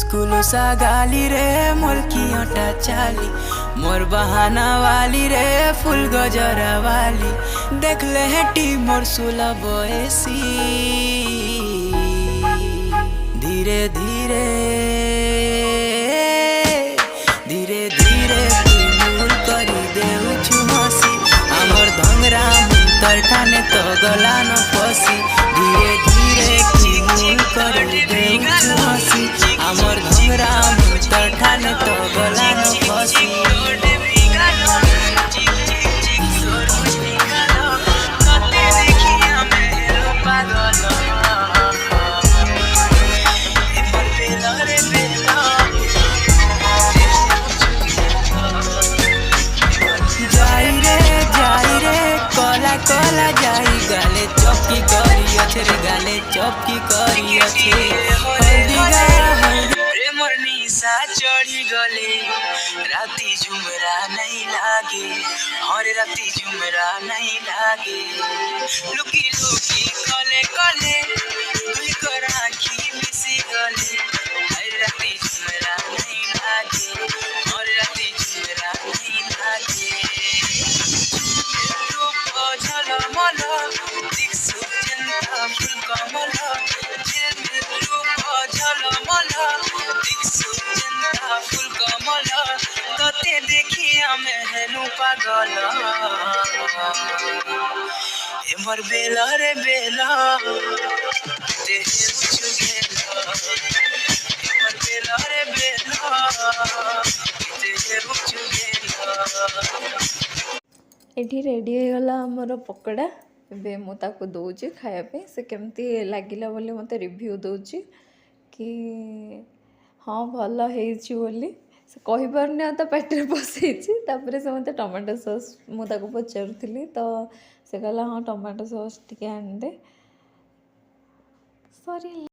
लुसा गाली रे मोलकी अटा चाली मोर बहाना वाली रे फुल गजरा वाली देख ले हेटी मोर सुला बयसी धीरे धीरे धीरे धीरे मूल करी देउ छुमसी आमर धंगरा मुंतर ठाने तो गला न फसी धीरे धीरे मूल करी देउ छुमसी आमर धंगरा मुंतर ठाने तो गला न फसी कला जाई गाले चौकी करी अच्छे रे गाले चौकी करी अच्छे हल्दी रे मरनी सा चढ़ी गले राती झुमरा नहीं लागे और राती झुमरा नहीं लागे लुकी लुकी कले कले दुई को राखी मिसी गले हर राती झुमरा नहीं लागे और राती झुमरा नहीं लागे झलमल दिक्सु जनता फुल कमल झलमल दिक्सु जनता फुल कमल तते देखी हमें हेनु पागल एमर बेला रे बेला ते उछु गेला एमर बेला रे बेला ते उछु गेला एठी रेडी हो गला हमर पकोड़ा एबे मु ताको दउची खाया पे से केमती लागिला बोली मते रिव्यू दउची कि हाँ भल हेची बोली से कहि परने त पेटर पसेची तापरे से मते टमाटो सॉस मु ताको पचारुथिली तो से कहला हाँ टमाटो सॉस टिके आन दे सॉरी।